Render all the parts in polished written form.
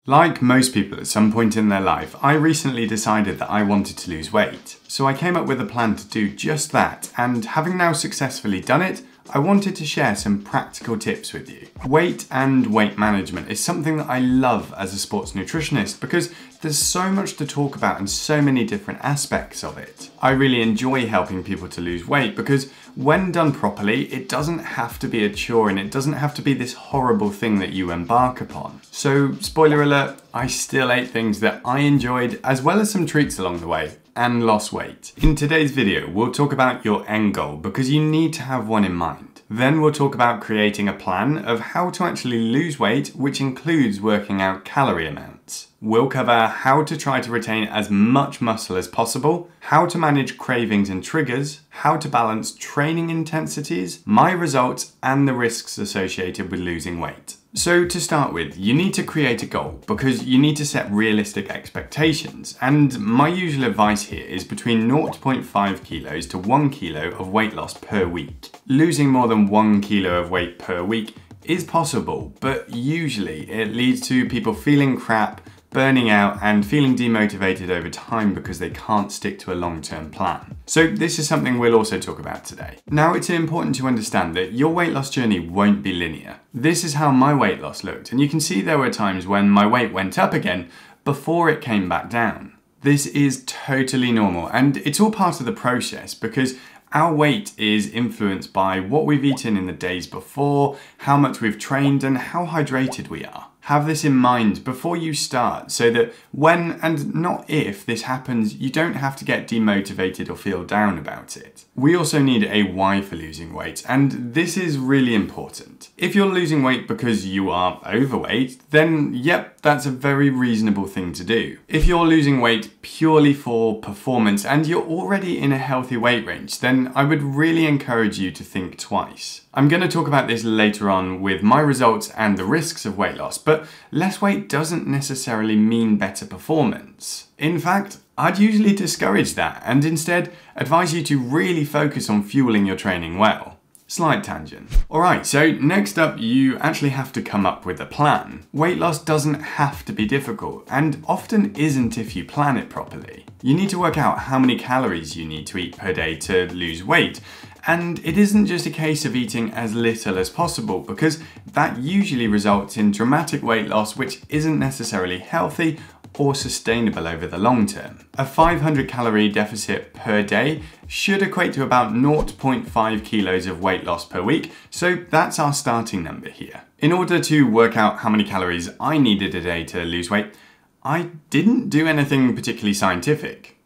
Like most people at some point in their life, I recently decided that I wanted to lose weight. So I came up with a plan to do just that, and having now successfully done it, I wanted to share some practical tips with you. Weight and weight management is something that I love as a sports nutritionist because there's so much to talk about and so many different aspects of it. I really enjoy helping people to lose weight because when done properly, it doesn't have to be a chore and it doesn't have to be this horrible thing that you embark upon. So, spoiler alert, I still ate things that I enjoyed as well as some treats along the way and lost weight. In today's video, we'll talk about your end goal because you need to have one in mind. Then we'll talk about creating a plan of how to actually lose weight, which includes working out calorie amounts. We'll cover how to try to retain as much muscle as possible, how to manage cravings and triggers, how to balance training intensities, my results, and the risks associated with losing weight. So to start with, you need to create a goal because you need to set realistic expectations. And my usual advice here is between 0.5 kilos to 1 kilo of weight loss per week. Losing more than 1 kilo of weight per week is possible, but usually it leads to people feeling crap, burning out, and feeling demotivated over time because they can't stick to a long-term plan. So this is something we'll also talk about today. Now, it's important to understand that your weight loss journey won't be linear. This is how my weight loss looked, and you can see there were times when my weight went up again before it came back down. This is totally normal, and it's all part of the process because our weight is influenced by what we've eaten in the days before, how much we've trained, and how hydrated we are. Have this in mind before you start so that when, and not if, this happens, you don't have to get demotivated or feel down about it. We also need a why for losing weight, and this is really important. If you're losing weight because you are overweight, then yep, that's a very reasonable thing to do. If you're losing weight purely for performance and you're already in a healthy weight range, then I would really encourage you to think twice. I'm going to talk about this later on with my results and the risks of weight loss, but less weight doesn't necessarily mean better performance. In fact, I'd usually discourage that and instead advise you to really focus on fueling your training well. Slight tangent. Alright, so next up you actually have to come up with a plan. Weight loss doesn't have to be difficult and often isn't if you plan it properly. You need to work out how many calories you need to eat per day to lose weight. And it isn't just a case of eating as little as possible because that usually results in dramatic weight loss which isn't necessarily healthy or sustainable over the long term. A 500 calorie deficit per day should equate to about 0.5 kilos of weight loss per week, so that's our starting number here. In order to work out how many calories I needed a day to lose weight, I didn't do anything particularly scientific.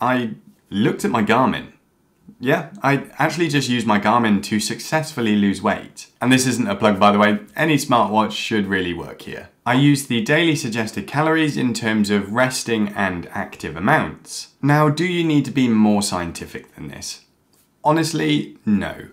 I looked at my Garmin. Yeah, I actually just used my Garmin to successfully lose weight. And this isn't a plug, by the way, any smartwatch should really work here. I used the daily suggested calories in terms of resting and active amounts. Now, do you need to be more scientific than this? Honestly, no.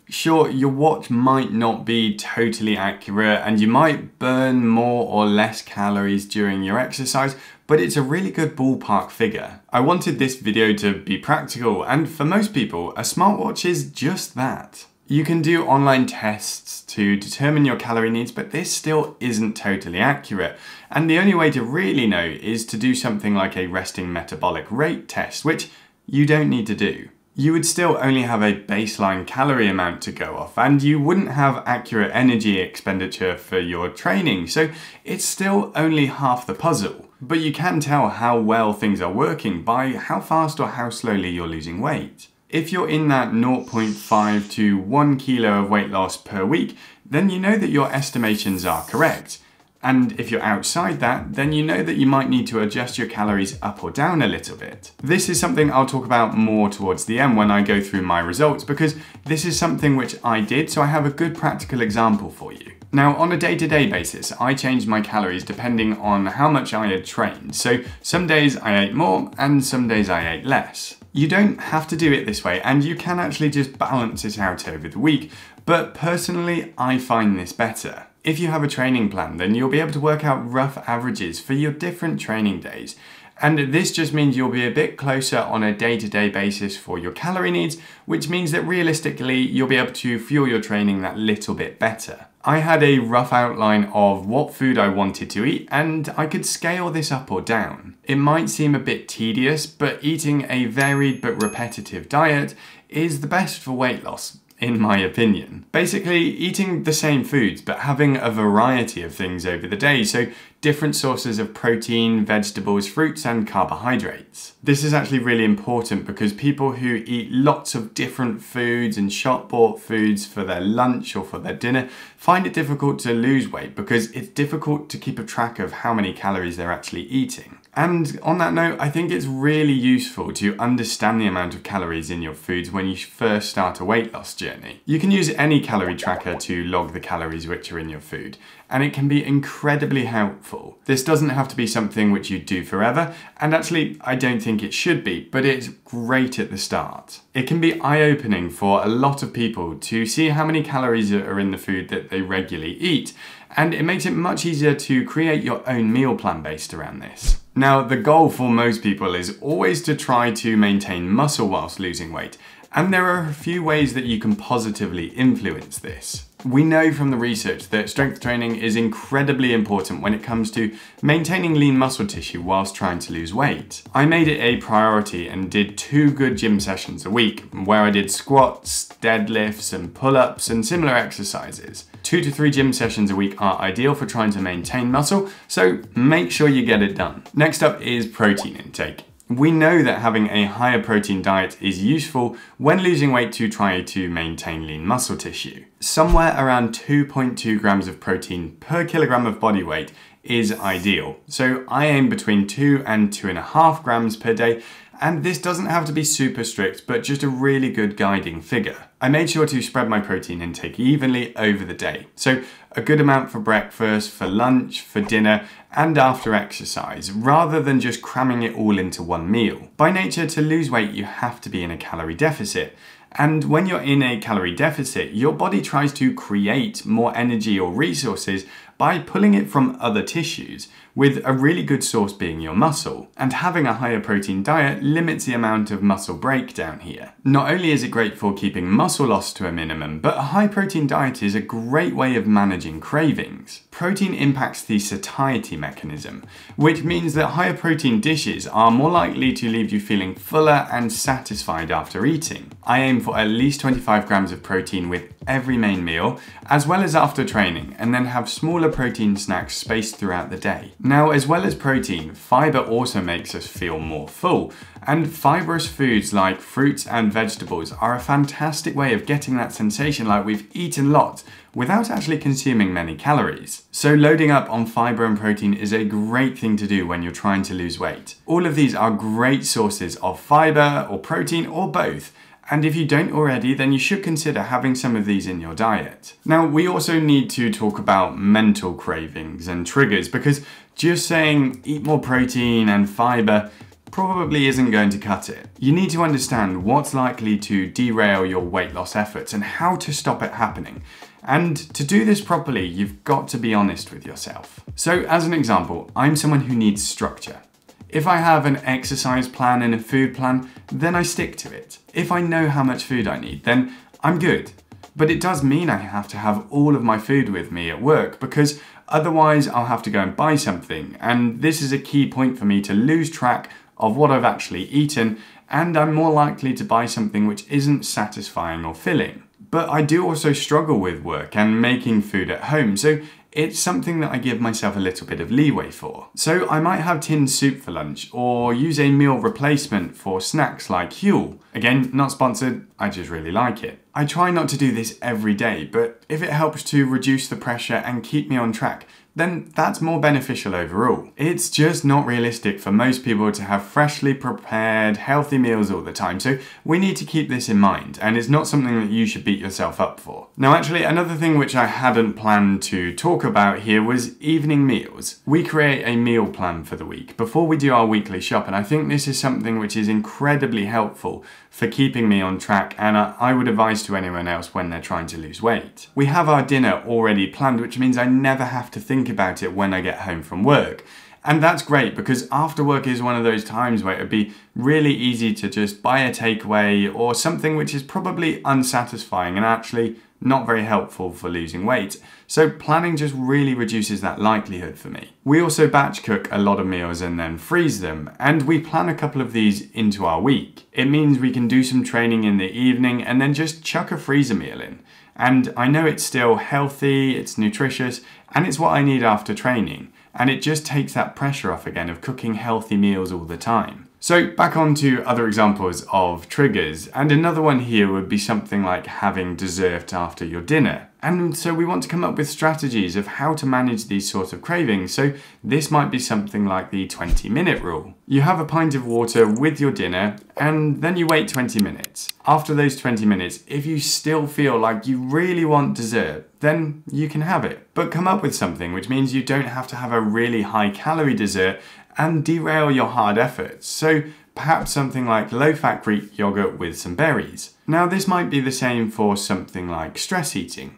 Sure, your watch might not be totally accurate and you might burn more or less calories during your exercise, but it's a really good ballpark figure. I wanted this video to be practical, and for most people, a smartwatch is just that. You can do online tests to determine your calorie needs, but this still isn't totally accurate. And the only way to really know is to do something like a resting metabolic rate test, which you don't need to do. You would still only have a baseline calorie amount to go off, and you wouldn't have accurate energy expenditure for your training, so it's still only half the puzzle. But you can tell how well things are working by how fast or how slowly you're losing weight. If you're in that 0.5 to 1 kilo of weight loss per week, then you know that your estimations are correct. And if you're outside that, then you know that you might need to adjust your calories up or down a little bit. This is something I'll talk about more towards the end when I go through my results, because this is something which I did, so I have a good practical example for you. Now, on a day-to-day basis, I changed my calories depending on how much I had trained. So some days I ate more and some days I ate less. You don't have to do it this way, and you can actually just balance it out over the week, but personally, I find this better. If you have a training plan, then you'll be able to work out rough averages for your different training days. And this just means you'll be a bit closer on a day-to-day basis for your calorie needs, which means that realistically, you'll be able to fuel your training that little bit better. I had a rough outline of what food I wanted to eat, and I could scale this up or down. It might seem a bit tedious, but eating a varied but repetitive diet is the best for weight loss, in my opinion. Basically, eating the same foods but having a variety of things over the day, so different sources of protein, vegetables, fruits and carbohydrates. This is actually really important because people who eat lots of different foods and shop-bought foods for their lunch or for their dinner find it difficult to lose weight because it's difficult to keep a track of how many calories they're actually eating. And on that note, I think it's really useful to understand the amount of calories in your foods when you first start a weight loss journey. You can use any calorie tracker to log the calories which are in your food, and it can be incredibly helpful. This doesn't have to be something which you do forever, and actually I don't think it should be, but it's great at the start. It can be eye-opening for a lot of people to see how many calories are in the food that they regularly eat, and it makes it much easier to create your own meal plan based around this. Now, the goal for most people is always to try to maintain muscle whilst losing weight, and there are a few ways that you can positively influence this. We know from the research that strength training is incredibly important when it comes to maintaining lean muscle tissue whilst trying to lose weight. I made it a priority and did 2 good gym sessions a week where I did squats, deadlifts and pull-ups and similar exercises. 2 to 3 gym sessions a week are ideal for trying to maintain muscle, so make sure you get it done. Next up is protein intake. We know that having a higher protein diet is useful when losing weight to try to maintain lean muscle tissue. Somewhere around 2.2 grams of protein per kilogram of body weight is ideal. So I aim between 2 and 2.5 grams per day, and this doesn't have to be super strict, but just a really good guiding figure. I made sure to spread my protein intake evenly over the day. So a good amount for breakfast, for lunch, for dinner, and after exercise, rather than just cramming it all into one meal. By nature, to lose weight, you have to be in a calorie deficit. And when you're in a calorie deficit, your body tries to create more energy or resources by pulling it from other tissues, with a really good source being your muscle. And having a higher protein diet limits the amount of muscle breakdown here. Not only is it great for keeping muscle loss to a minimum, but a high protein diet is a great way of managing cravings. Protein impacts the satiety mechanism, which means that higher protein dishes are more likely to leave you feeling fuller and satisfied after eating. I aim for at least 25 grams of protein with every main meal, as well as after training, and then have smaller protein snacks spaced throughout the day. Now, as well as protein, fiber also makes us feel more full, and fibrous foods like fruits and vegetables are a fantastic way of getting that sensation like we've eaten lots without actually consuming many calories. So loading up on fiber and protein is a great thing to do when you're trying to lose weight. All of these are great sources of fiber or protein or both. And if you don't already, then you should consider having some of these in your diet. Now, we also need to talk about mental cravings and triggers, because just saying eat more protein and fiber probably isn't going to cut it. You need to understand what's likely to derail your weight loss efforts and how to stop it happening. And to do this properly, you've got to be honest with yourself. So as an example, I'm someone who needs structure. If I have an exercise plan and a food plan, then I stick to it. If I know how much food I need, then I'm good. But it does mean I have to have all of my food with me at work, because otherwise I'll have to go and buy something. And this is a key point for me to lose track of what I've actually eaten, and I'm more likely to buy something which isn't satisfying or filling. But I do also struggle with work and making food at home, so it's something that I give myself a little bit of leeway for. So I might have tinned soup for lunch, or use a meal replacement for snacks like Huel. Again, not sponsored, I just really like it. I try not to do this every day, but if it helps to reduce the pressure and keep me on track, then that's more beneficial overall. It's just not realistic for most people to have freshly prepared, healthy meals all the time, so we need to keep this in mind, and it's not something that you should beat yourself up for. Now actually, another thing which I hadn't planned to talk about here was evening meals. We create a meal plan for the week before we do our weekly shop, and I think this is something which is incredibly helpful for keeping me on track, and I would advise to anyone else when they're trying to lose weight. We have our dinner already planned, which means I never have to think about it when I get home from work. And that's great, because after work is one of those times where it'd be really easy to just buy a takeaway or something which is probably unsatisfying and actually not very helpful for losing weight. So planning just really reduces that likelihood for me. We also batch cook a lot of meals and then freeze them, and we plan a couple of these into our week. It means we can do some training in the evening and then just chuck a freezer meal in. And I know it's still healthy, it's nutritious, and it's what I need after training. And it just takes that pressure off again of cooking healthy meals all the time. So back on to other examples of triggers, and another one here would be something like having dessert after your dinner. And so we want to come up with strategies of how to manage these sorts of cravings. So this might be something like the 20-minute rule. You have a pint of water with your dinner and then you wait 20 minutes. After those 20 minutes, if you still feel like you really want dessert, then you can have it. But come up with something which means you don't have to have a really high calorie dessert and derail your hard efforts. So perhaps something like low-fat Greek yogurt with some berries. Now this might be the same for something like stress eating.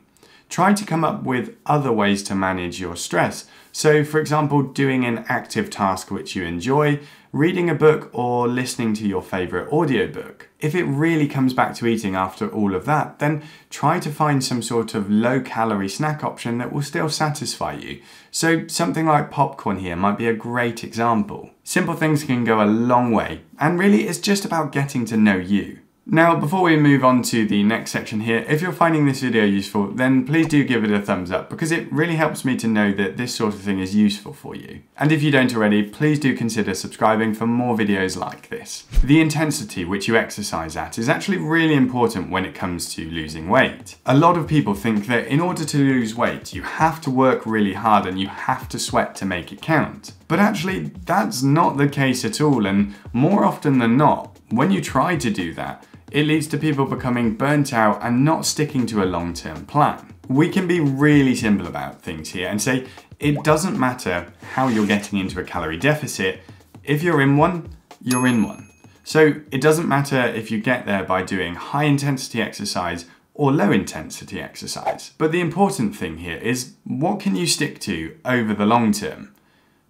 Try to come up with other ways to manage your stress. So for example, doing an active task which you enjoy, reading a book or listening to your favourite audiobook. If it really comes back to eating after all of that, then try to find some sort of low-calorie snack option that will still satisfy you. So something like popcorn here might be a great example. Simple things can go a long way, and really it's just about getting to know you. Now, before we move on to the next section here, if you're finding this video useful, then please do give it a thumbs up because it really helps me to know that this sort of thing is useful for you. And if you don't already, please do consider subscribing for more videos like this. The intensity which you exercise at is actually really important when it comes to losing weight. A lot of people think that in order to lose weight, you have to work really hard and you have to sweat to make it count. But actually, that's not the case at all, and more often than not, when you try to do that, it leads to people becoming burnt out and not sticking to a long-term plan. We can be really simple about things here and say it doesn't matter how you're getting into a calorie deficit. If you're in one, you're in one. So it doesn't matter if you get there by doing high intensity exercise or low intensity exercise. But the important thing here is what can you stick to over the long term?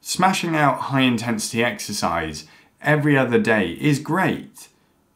Smashing out high intensity exercise every other day is great,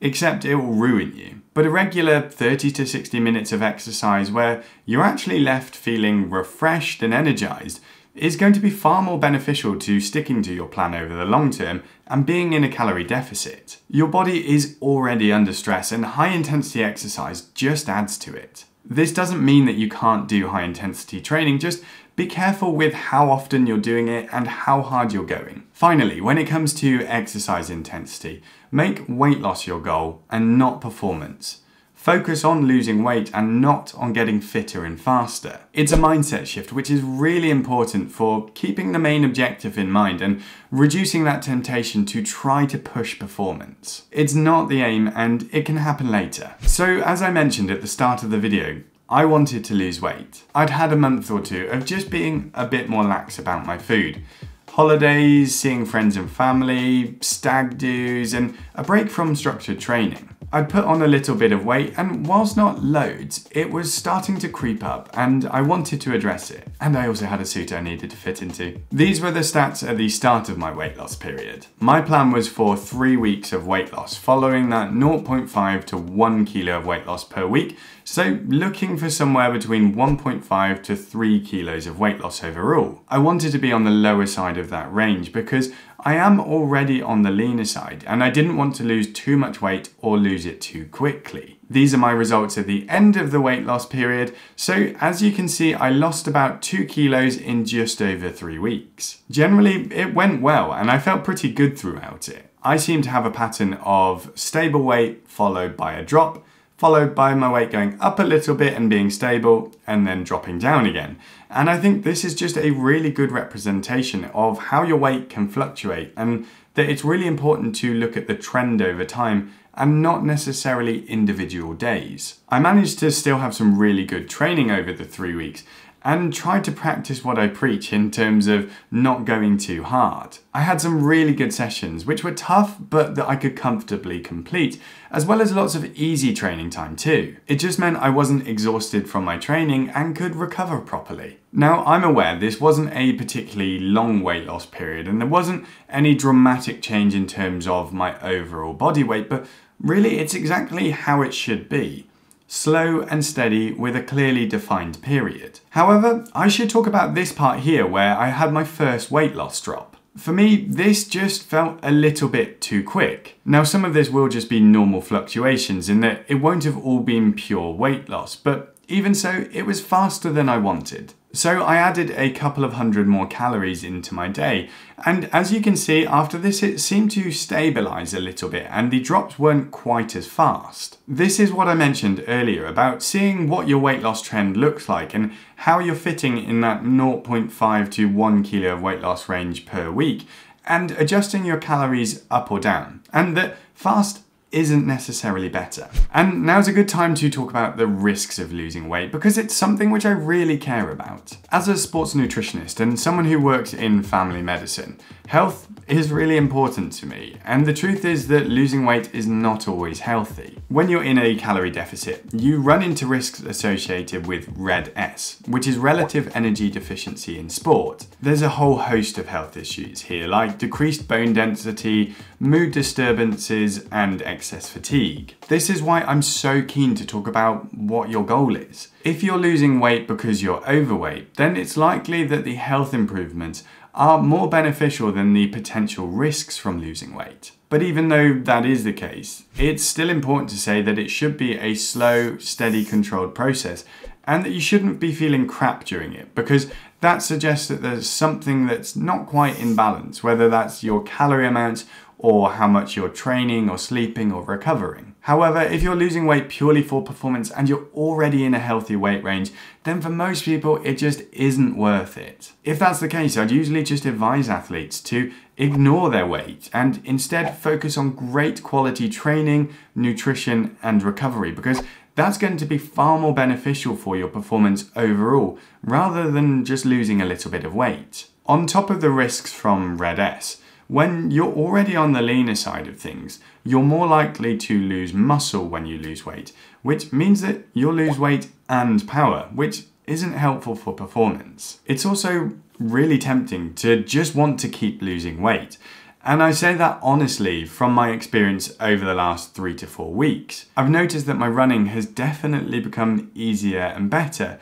except it will ruin you. But a regular 30 to 60 minutes of exercise where you're actually left feeling refreshed and energized is going to be far more beneficial to sticking to your plan over the long term and being in a calorie deficit. Your body is already under stress and high intensity exercise just adds to it. This doesn't mean that you can't do high intensity training, just be careful with how often you're doing it and how hard you're going. Finally, when it comes to exercise intensity, make weight loss your goal and not performance. Focus on losing weight and not on getting fitter and faster. It's a mindset shift which is really important for keeping the main objective in mind and reducing that temptation to try to push performance. It's not the aim and it can happen later. So as I mentioned at the start of the video, I wanted to lose weight. I'd had a month or two of just being a bit more lax about my food. Holidays, seeing friends and family, stag do's, and a break from structured training. I'd put on a little bit of weight, and whilst not loads, it was starting to creep up and I wanted to address it. And I also had a suit I needed to fit into. These were the stats at the start of my weight loss period. My plan was for 3 weeks of weight loss, following that 0.5 to 1 kilo of weight loss per week. So looking for somewhere between 1.5 to 3 kilos of weight loss overall. I wanted to be on the lower side of that range because I am already on the leaner side and I didn't want to lose too much weight or lose it too quickly. These are my results at the end of the weight loss period. So as you can see, I lost about 2 kilos in just over 3 weeks. Generally, it went well and I felt pretty good throughout it. I seem to have a pattern of stable weight followed by a drop, followed by my weight going up a little bit and being stable and then dropping down again. And I think this is just a really good representation of how your weight can fluctuate and that it's really important to look at the trend over time and not necessarily individual days. I managed to still have some really good training over the 3 weeks and tried to practice what I preach in terms of not going too hard. I had some really good sessions which were tough but that I could comfortably complete, as well as lots of easy training time too. It just meant I wasn't exhausted from my training and could recover properly. Now I'm aware this wasn't a particularly long weight loss period and there wasn't any dramatic change in terms of my overall body weight, but really it's exactly how it should be. slow and steady with a clearly defined period. However, I should talk about this part here where I had my first weight loss drop. For me, this just felt a little bit too quick. Now, some of this will just be normal fluctuations in that it won't have all been pure weight loss, but even so, it was faster than I wanted. So I added a couple of hundred more calories into my day, and as you can see, after this it seemed to stabilize a little bit and the drops weren't quite as fast. This is what I mentioned earlier about seeing what your weight loss trend looks like and how you're fitting in that 0.5 to 1 kilo of weight loss range per week, and adjusting your calories up or down, and that fast isn't necessarily better. And now's a good time to talk about the risks of losing weight because it's something which I really care about. As a sports nutritionist and someone who works in family medicine, health is really important to me, and the truth is that losing weight is not always healthy. When you're in a calorie deficit, you run into risks associated with RED-S, which is relative energy deficiency in sport. There's a whole host of health issues here, like decreased bone density, mood disturbances, and excess fatigue. This is why I'm so keen to talk about what your goal is. If you're losing weight because you're overweight, then it's likely that the health improvements are more beneficial than the potential risks from losing weight. But even though that is the case, it's still important to say that it should be a slow, steady, controlled process, and that you shouldn't be feeling crap during it, because that suggests that there's something that's not quite in balance, whether that's your calorie amounts or how much you're training or sleeping or recovering. However, if you're losing weight purely for performance and you're already in a healthy weight range, then for most people it just isn't worth it. If that's the case, I'd usually just advise athletes to ignore their weight and instead focus on great quality training, nutrition, and recovery, because that's going to be far more beneficial for your performance overall, rather than just losing a little bit of weight. On top of the risks from RED-S, when you're already on the leaner side of things, you're more likely to lose muscle when you lose weight, which means that you'll lose weight and power, which isn't helpful for performance. It's also really tempting to just want to keep losing weight. And I say that honestly from my experience over the last 3 to 4 weeks. I've noticed that my running has definitely become easier and better.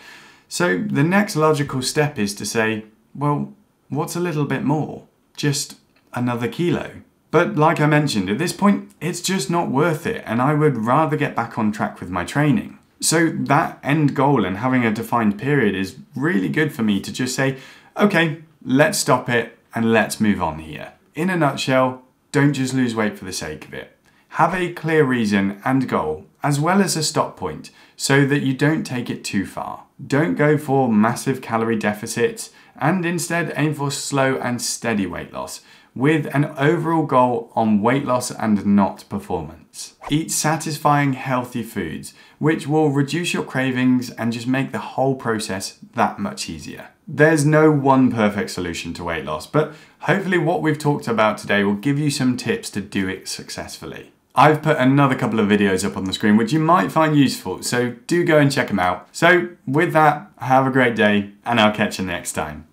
So the next logical step is to say, well, what's a little bit more? Just another kilo. But like I mentioned, at this point, it's just not worth it, and I would rather get back on track with my training. So that end goal and having a defined period is really good for me to just say, okay, let's stop it and let's move on here. In a nutshell, don't just lose weight for the sake of it. Have a clear reason and goal, as well as a stop point, so that you don't take it too far. Don't go for massive calorie deficits, and instead aim for slow and steady weight loss, with an overall goal on weight loss and not performance. Eat satisfying, healthy foods, which will reduce your cravings and just make the whole process that much easier. There's no one perfect solution to weight loss, but hopefully what we've talked about today will give you some tips to do it successfully. I've put another couple of videos up on the screen which you might find useful, so do go and check them out. So with that, have a great day, and I'll catch you next time.